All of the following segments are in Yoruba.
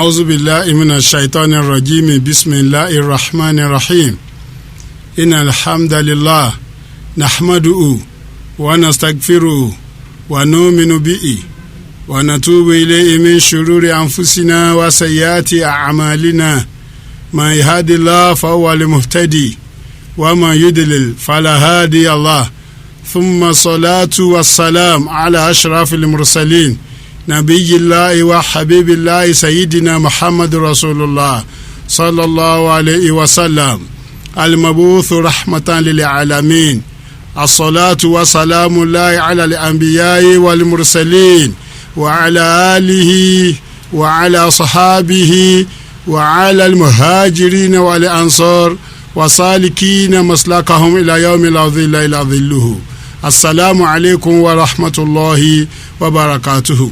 أعوذ بالله من الشيطان الرجيم بسم الله الرحمن الرحيم إن الحمد لله نحمده ونستغفره ونؤمن به ونتوب إليه من شرور أنفسنا وسيئات أعمالنا من يهد الله فهو المهتدي ومن يضلل فلا هادي الله ثم الصلاة والسلام على أشرف المرسلين نبي الله وحبيب الله سيدنا محمد رسول الله صلى الله عليه وسلم المبعوث رحمة للعالمين الصلاة والسلام الله على الأنبياء والمرسلين وعلى آله وعلى صحابه وعلى المهاجرين والأنصار وسالكين مسلكهم إلى يوم لا ظل إلا ظله السلام عليكم ورحمة الله وبركاته.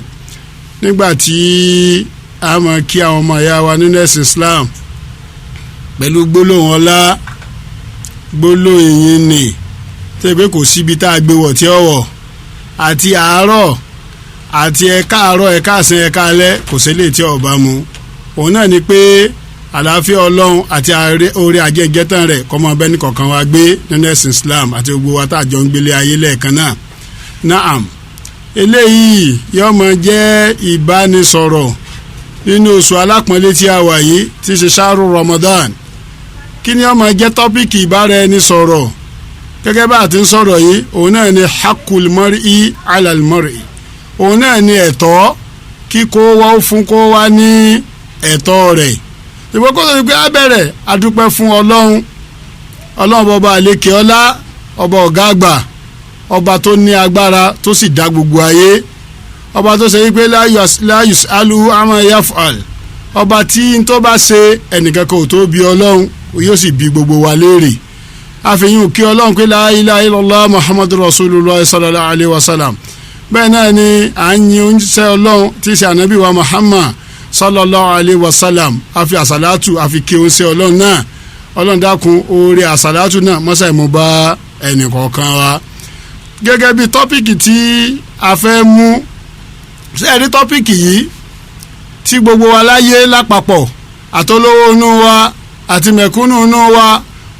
nígbà tí a máa kí àwọn ọmọ ìyá wa nínú ẹ̀sìn Islam pẹ̀lú gbólóhùn ọlá gbólóhùn ìyìn ni tẹ́ pé kò síbi tá a gbé wọ̀ tí ó wọ̀ àti àárọ̀ àti ẹ̀ka àárọ̀ ẹ̀ka àsìn ẹ̀ka alẹ́ kò sí lè tí ó bá mu òun náà ni pé àlàáfíà ọlọ́run àti oore àjẹjẹtàn rẹ̀ kó máa bẹ ní kọ̀ọ̀kan wa gbé nínú ẹ̀sìn Islam àti gbogbo wa tá a jọ ń gbélé ayé lẹ́ẹ̀kan náà. Naam eléyìí yóò máa jẹ́ ìbánisọ̀rọ̀ nínú oṣù alápọ̀nlé tí a wà yìí tí ṣe ṣáàrù Ramadan. Kí ni yóò máa jẹ́ tọ́pìkì ìbáraẹnisọ̀rọ̀ gẹ́gẹ́ bá a ti ń sọ̀rọ̀ yìí òun náà ni hakul mar'i ala al mar'i òun náà ni ẹ̀tọ́ kí kó wá fún kó wá ní ẹ̀tọ́ rẹ̀. Ìwọ́n kó tó di pé á bẹ̀rẹ̀ adúpẹ́ fún ọlọ́run bọba àlékè ọlá ọba ọ̀gá àgbà ọba tó ní agbára tó sì dá gbogbo ayé ọba tó ṣe wípé la yus'alu amma yaf'al ọba tí n tó bá ṣe ẹnìkan kan ò tó bi ọlọ́run yóò sì bi gbogbo wa léèrè àfihàn kí ọlọ́run pé la ilaha illallah muhammadu rasulullah sallallahu alayhi wa sallam bẹ́ẹ̀ náà ni à ń yin oúnjẹ ọlọ́run tí í ṣe ànábì wa muhammad sallallahu alayhi wa sallam àfi àsàlátù àfi kí oúnjẹ ọlọ́run náà ọlọ́run dákun oore àsàlátù náà mọ́sàá ìmú bá ẹnì kọ̀ọ̀kan wa. Gẹ́gẹ́ bí tọ́pìkì tí a fẹ́ mú sẹ́ẹ̀rí tọ́pìkì yìí tí gbogbo wa láyé lápapọ̀ àtolówó inú wa àti mẹ̀kúnnù inú wa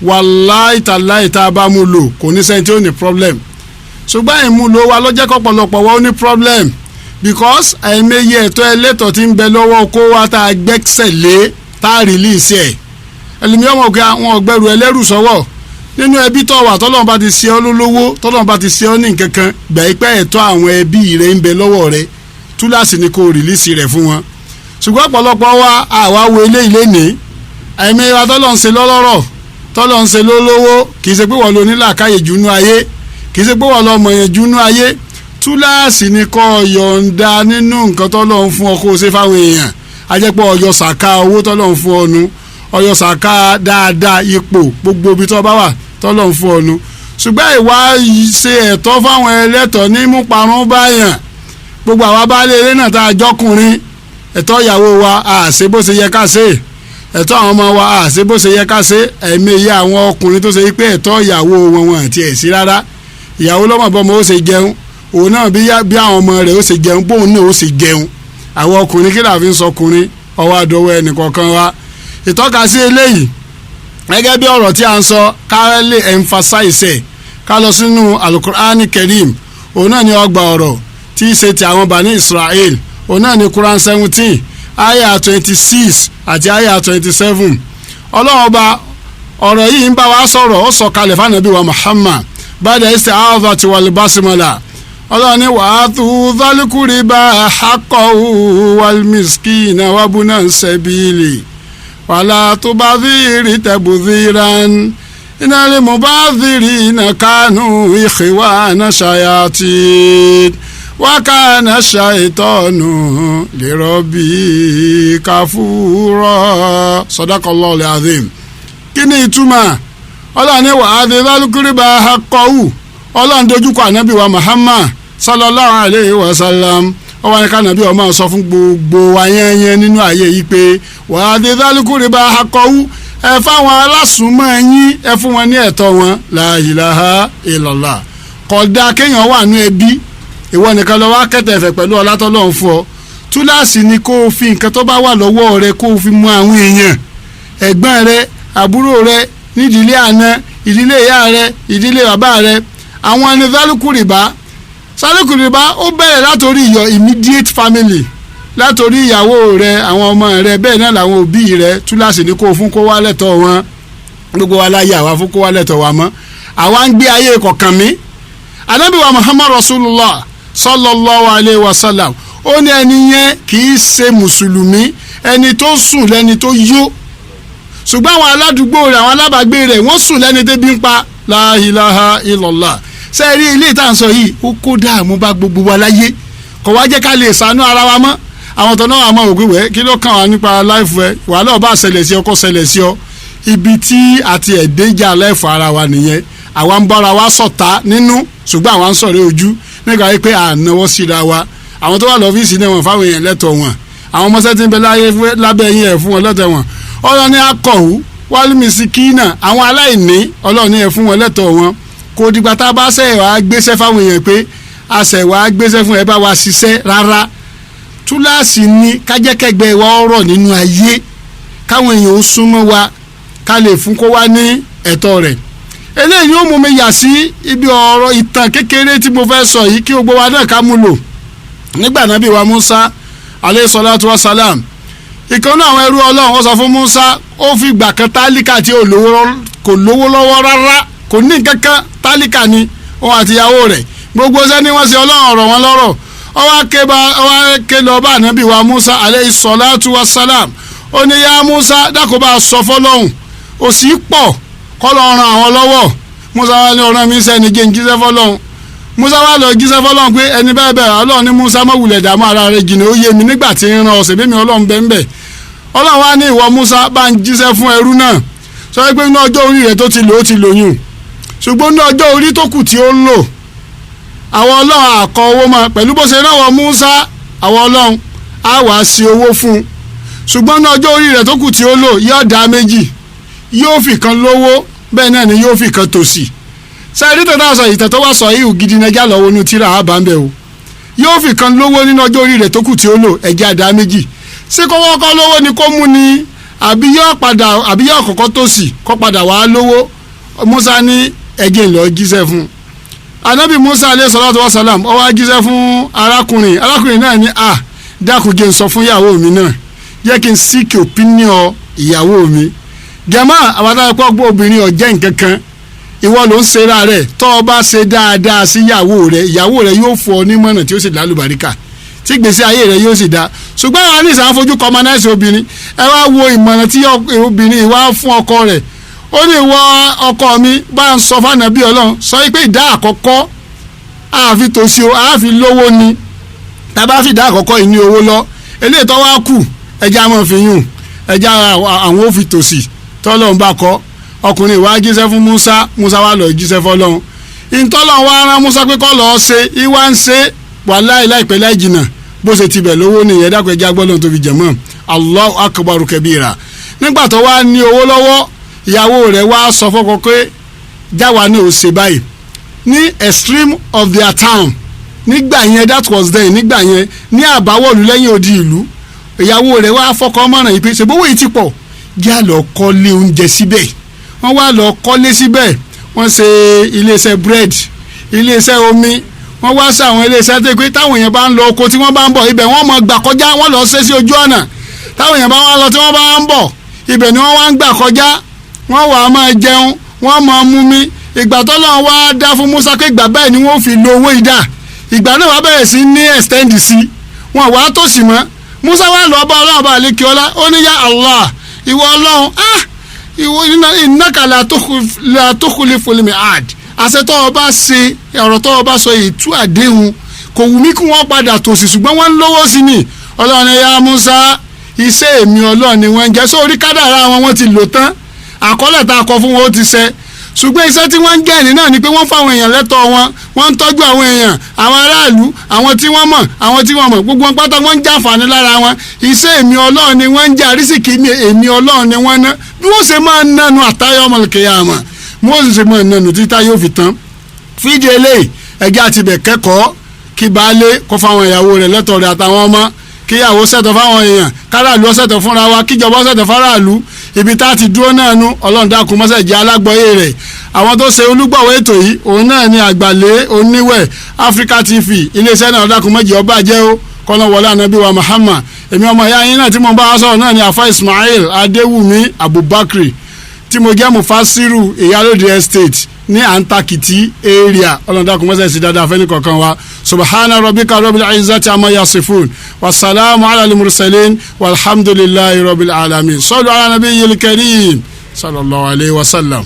wàláì tàláì tá a bá mú lò kò ní sẹ́ni tí ó ní problem ṣùgbọ́n ìmúlò wa ló jẹ́ kọ́pọ̀lọpọ̀ wa ó ní problem because àìmọye ẹ̀tọ́ ẹlẹ́tọ̀ tí ń bẹ lọ́wọ́ kó wa tá a gbẹ́sẹ̀ lé tá a release ẹ̀ ẹlòmíràn mọ̀ pé àwọn ọ̀gbẹ́rù ẹlẹ́rù sọ́wọ́ nínú ẹbí tó wà tọ́lọ́run bá ti ṣe ọ́ lólówó tọ́lọ́run bá ti ṣe ọ́ ní nǹkan kan gbà pé ẹ̀tọ́ àwọn ẹbí rẹ̀ ń bẹ lọ́wọ́ rẹ̀ túláàsì ni kò rìlíìsì rẹ̀ fún wọn. ṣùgbọ́n ọ̀pọ̀lọpọ̀ wa àwa wo eléyìí lénìí àìmọ̀ ìwà tọ́lọ́run ṣe lọ́lọ́rọ̀ tọ́lọ́run ṣe lólówó kì í ṣe pé wọ́n lo nílàkàyè jùnú ayé kì í ṣe pé wọ́n lọ mọ̀yàn jùnú ayé túláàsì ni kó yọ̀ǹda nínú nǹkan tọ́lọ́run fún ọ kó o ṣe fáwọn èèyàn ajẹ́pọ̀ ọyọ sàká owó tọ́lọ́run fún ọ nu ọyọ sàká dáadáa ipò gbogbo ibi tó bá wà tọ́lọ́run fún ọnu ṣùgbọ́n ìwà ṣe ẹ̀tọ́ fáwọn ẹlẹ́tọ̀ ní mú parun báyàn gbogbo àwa baálé ilé náà tá a jọkùnrin ẹ̀tọ́ ìyàwó wa a ṣe bó ṣe yẹ ká ṣe ẹ̀tọ́ àwọn ọmọ wa a ṣe bó ṣe yẹ ká ṣe ẹ̀mẹ́yẹ àwọn ọkùnrin tó ṣe pé ẹ̀tọ́ ìyàwó wọn àti ẹ̀ sí rárá ìyàwó lọ́mọbọ́mọ ó ṣe jẹun òun náà bí àwọn ọmọ rẹ̀ ó ṣe jẹun bóun náà ó ṣe jẹun àwọn ọkùnrin kí làá fi ń sọkùnrin ọwọ́ àdọ́wọ́ ẹnìkọ̀ọ̀kan wa ìtọ́ka sí eléyìí gẹ́gẹ́ bí ọ̀rọ̀ tí a ń sọ ká lè emphasize ẹ̀ ká lọ sínú alukur'ani kerim òun náà ni ọgbà ọ̀rọ̀ tí í ṣe ti àwọn bani Israel òun náà ni Quran 17 aya 26 àti aya 27 ọlọ́run ọba ọ̀rọ̀ yìí ń bá wa sọ̀rọ̀ ó sọ kalẹ̀ fánàbí wa Muhammad ba'da isti'adhati wal basmala ọlọ́run ní wa'atu dhal qurba haqqahu wal miskina wabna sabili wàlá tubadhiri tabdhiran innal mubadhirina kanu ikhwana shayatin wa kana shaytanu lirabbi kafura sadaqallahu alazim. Kí ni ìtumọ̀ ọlọ́run ní wa'adhi dhal qurba haqqahu ọlọ́run dojúkọ ànábì wa Muhammad sallallahu alayhi wa sallam ọwọ́ ní kánàbí ọmọ sọ fún gbogbo ayẹyẹ nínú ayé yìí pé wa'adhi dhal qurba haqqahu ẹ fáwọn alásùnmọ́ yín ẹ fún wọn ní ẹ̀tọ́ wọn la ilaha illallah kódà kéèyàn wà ní ẹbí ìwọ nìkan lọ wá kẹtẹ̀fẹ̀ pẹ̀lú ọlátọ́lọ́run fún ọ túláàsì ni kó o fi nǹkan tó bá wà lọ́wọ́ rẹ kó o fi mú àwọn èèyàn ẹ̀gbọ́n rẹ àbúrò rẹ nídìílé àná ìdílé ìyá rẹ ìdílé bàbá rẹ àwọn ẹni sálùkùrìbá ó bẹ̀rẹ̀ látòrí your immediate family látòrí ìyàwó rẹ àwọn ọmọ rẹ bẹ́ẹ̀ náà làwọn òbí rẹ túláàsì ni kó o fún kó wá lẹ́tọ̀ọ́ wọn gbogbo wa láyé àwa fún kó wá lẹ́tọ̀ọ́ wa mọ́ àwa ń gbé ayé kọ̀ọ̀kan mi. Ànábì wa Muhammad Rasulullah sallallahu alayhi wa sallam ó ní ẹni yẹn kì í ṣe mùsùlùmí ẹni tó sùn lẹ́ni tó yó ṣùgbọ́n àwọn aládùúgbò rẹ̀ àwọn alábàágbé rẹ̀ wọ́n sùn lẹ́ni tẹ́bí ń pa la ilaha illallah sẹ́ẹ̀rí ilé ìta ń sọ yìí ó kó dààmú bá gbogbo wa láyé kò wá jẹ́ ká lè ṣàánú ara wa mọ́ àwọn tó náà àmọ́ ògbé wẹ̀ kí ló kàn wá nípa láìfù ẹ wàhálà ọba ṣẹlẹ̀ sí ọ kó ṣẹlẹ̀ sí ọ ibi tí àti ẹ̀dẹ́jà láìfù ara wa nìyẹn àwa ń bára wa ṣọ̀tá nínú ṣùgbọ́n àwa ń sọ̀rọ̀ ojú nígbà wípé ànáwó síra wa àwọn tó wà lọ́fíìsì náà wọ́n fáwọn èèyàn lẹ́tọ̀ọ́ wọn àwọn ọmọọṣẹ́ tí ń bẹ lábẹ́ yín ẹ̀ fún wọn lẹ́tọ̀ọ́ wọn ọlọ́ni akọ̀wú wálímísíkínà àwọn aláìní ọlọ́ni ẹ̀ fún wọn lẹ́tọ̀ọ́ wọn kò dìgbà tá a bá ṣẹ̀ wá gbéṣẹ́ fáwọn èèyàn pé a ṣẹ̀ wá gbéṣẹ́ fún ẹ bá wa ṣiṣẹ́ rárá túláàsì ni kájẹ́kẹ́gbẹ́ wa ọ̀rọ̀ nínú ayé káwọn èèyàn ó súnmọ́ wa ká lè fún kó wá ní ẹ̀tọ́ rẹ̀ eléyìí ó mú mi yà sí ibi ọ̀rọ̀ ìtàn kékeré tí mo fẹ́ sọ yìí kí gbogbo wa náà ká mú lò nígbà náà bí wa Musa aleyhi salatu wa salam ìkànnì àwọn ẹrú Ọlọ́run ó sọ fún Musa ó fi gbà kan tálíkà tí kò lówó lọ́wọ́ rárá kò ní kankan tálíkà ni òun àtìyàwó rẹ̀ gbogbo sẹ́ni wọ́n ṣe Ọlọ́run ọ̀rọ̀ wọn lọ́rọ̀ ọwọ́ ké lọ bá ànábì wa Musa aleyhi salatu wa salam ó ní ya Musa dákò bá a sọ fọlọ́hún òsì pọ̀ kọ́ lọ ran àwọn lọ́wọ́ Musa wa ní ọ̀ràn mi sẹ́ni jẹ́ ń jíṣẹ́ fọlọ́hún Musa wa lọ jíṣẹ́ fọlọ́hún pé ẹni bẹ́ẹ̀ bẹ́ẹ̀ Ọlọ́run ní Musa má wulẹ̀ dààmú ara rẹ̀ jìnnà ó yé mi nígbà tí ń ran ọ̀sẹ̀ bí mi Ọlọ́run bẹ́ẹ̀ bẹ́ẹ̀ Ọlọ́run wa ní ìwọ Musa bá ń jíṣẹ́ fún ẹrú náà sọ pé ní ọjọ́ orí rẹ̀ tó ti lò ó ti lóyún ṣùgbọ́n ní ọjọ́ orí tó kù tí ó ń lò àwọn Ọlọ́run àkọ owó mọ́ pẹ̀lú bó ṣe náwó Musa àwọn Ọlọ́run á wàá sí owó fún un ṣùgbọ́n ní ọjọ́ orí rẹ̀ tó kù tí ó lò yóò dá méjì yóò fi kan lówó bẹ́ẹ̀ náà ni yóò fi kan tòṣì sẹ́ẹ̀rí tó dáa sọ ìtàn tó wá sọ yìí gidi nẹjà lọ́wọ́ inú tíra àbámbẹ́ o yóò fi kan lówó nínú ọjọ́ orí rẹ̀ tó kù tí ó lò ẹ̀jẹ̀ àdá méjì ṣé kọ́wọ́ kọ́ lówó ni kó mú ni àbí yóò kọ́kọ́ tòṣì kó padà wá lówó Musa ní ẹ̀jẹ̀ ńlọ jíṣẹ́ fún anabi Musa alayhi salatu wa salam ó wá jíṣẹ́ fún arákùnrin náà ní dákun jẹ́ n sọ fún ìyàwó mi náà jẹ́ kí n seek opinion ìyàwó mi jẹ́mọ́ àwọn àtàkùn ọgbọ́n obìnrin ọ̀jẹ́ nǹkan kan ìwọ ló ń ṣera rẹ̀ tọ́ ọ bá ṣe dáadáa sí ìyàwó rẹ̀ yóò fọ ọ nímọ̀nà tí ó sì lálùbáríkà tí gbèsè ayé rẹ̀ yóò sì dá ṣùgbọ́n àwọn àníṣe àwọn fojú kọmanáìsì obìnrin ẹ wá wo ìmọ̀ràn tí obìnrin wá fún ọkọ rẹ̀ ó ní ìwọ ọkọ mi bá ń sọ fún ànábì Ọlọ́run sọ pé ìdá àkọ́kọ́ àfi tòṣì o àfi lówó ni tàbá fi ìdá àkọ́kọ́ yìí ní owó lọ eléyìí tó wá kù ẹja máa fi yùn ẹja àwọn ò fi tòṣì tọ́lọ́run bá kọ́ ọkùnrin ìwà jíṣẹ́ fún Musa wà lọ jíṣẹ́ fọlọ́run ìtọ́lọ́run wá rán Musa pé kọ́ lọ́ọ́ ṣe ìwà ń ṣe wàláhì láìpẹ́ láì jìnnà bó ṣe tibẹ̀ lówó nìyẹn dákun ẹja gbọ́dọ̀ tó fi jẹ̀mọ́ Allahu akbaru kabira nígbà tó wá ní owó lọ́wọ́ ìyàwó rẹ̀ wá sọ fọ́kọ pé jáwa náà ò ṣe báyìí ní extreme of their town nígbà yẹn that was then nígbà yẹn ní àbáwọ̀lú lẹ́yìn odi ìlú ìyàwó rẹ̀ wá fọ́kọ mọ́ràn yìí pé ṣèbówó yìí ti pọ̀ já lọ kọ́lé oúnjẹ síbẹ̀ wọ́n wá lọ kọ́lé síbẹ̀ wọ́n ṣe iléeṣẹ́ bread iléeṣẹ́ omi wọ́n wá sí àwọn iléeṣẹ́ tó pé táwọn èèyàn bá ń lọ oko tí wọ́n bá ń bọ̀ ibẹ̀ wọ́n mọ̀ gbà kọjá wọ́n lọ ṣe sí ojú ọ̀nà táwọn èèyàn bá wá lọ tí wọ́n bá ń bọ̀ ibẹ̀ ni wọ́n wá ń gbà kọjá wọ́n wà á máa jẹun wọ́n máa mú mi ìgbà tó lọ́n wá dá fún Musa pé ìgbà bẹ́ẹ̀ ni wọ́n fi lo owó ìdá ìgbà náà wá bẹ̀rẹ̀ sí ní extend sí wọn wá tòsí mọ́ Musa wá lọ bá Ọlọ́run bá lè kí ọlá ó ní yá Allah ìwọ Ọlọ́run ìwọ innaka la tukhliful mi'ad àṣetọ́ ọba ṣe ọ̀rọ̀ tó ọba sọ ìtú àdéhùn kò wù mí kí wọ́n padà tòsí ṣùgbọ́n wọ́n ń lówó sí ni Ọlọ́run ní yá Musa iṣẹ́ èmi Ọlọ́run ni wọ́n ń jẹ́ sórí kádàrá wọn ti lò tán àkọọ́lẹ̀ tá a kọ fún wọn ó ti ṣẹ ṣùgbọ́n iṣẹ́ tí wọ́n ń jẹ́ ní náà ni pé wọ́n fáwọn èèyàn lẹ́tọ̀ọ́ wọn wọ́n ń tọ́jú àwọn èèyàn àwọn aráàlú àwọn tí wọ́n mọ̀ àwọn tí wọ́n mọ̀ gbogbo wọn pátá wọ́n ń jàǹfààní lára wọn iṣẹ́ èmi Ọlọ́run ni wọ́n ń jẹ́ àrísìkí èmi Ọlọ́run ni wọ́n ná bí wọ́n ṣe máa ń nánu àtayọ́ ọmọlùkẹ́yàmọ̀ bí wọ́n ṣe máa ń nánu títí táyọ̀ fi tán fídí eléyìí ẹjẹ́ àti ibẹ̀ kẹ́kọ̀ọ́ kí baálé kó fáwọn ìyàwó rẹ̀ lẹ́tọ̀ọ́ rẹ̀ àtàwọn ọmọ kíyàwó ṣètò fáwọn èèyàn káràlú ṣètò fúnra wa kíjọba ṣètò fáráàlú ibi tá a ti dúró náà nu ọlọ́run dákun mọ́sẹ̀ jẹ́ alágbọ̀ọ́yé rẹ̀ àwọn tó ṣe olùgbọ̀wọ́ ètò yìí òun náà ni àgbàlẹ̀ oníwẹ̀ Africa TV iléeṣẹ́ náà dákun mọ́jì ọba jẹ́ ó kọ́nà wọlé ànábì wa Muhammad èmi ọmọ ìyá yín náà tí mo bá wá sọ̀rọ̀ náà ni àfa Ismail Adewumi Abubakri tí mo jẹ́ mufasiru ìyálòdì estate ní antakiti area ọlọ́dàkùn mọ́sẹ̀ sí dáadáa fẹ́ni kọ̀ọ̀kan wa subhana rabbika rabbil izzati amma yasifun wasalaamu ala al-mursalin walhamdulillahi rabbil alamin sallu ala nabiyyil karim sallallahu alayhi wa sallam.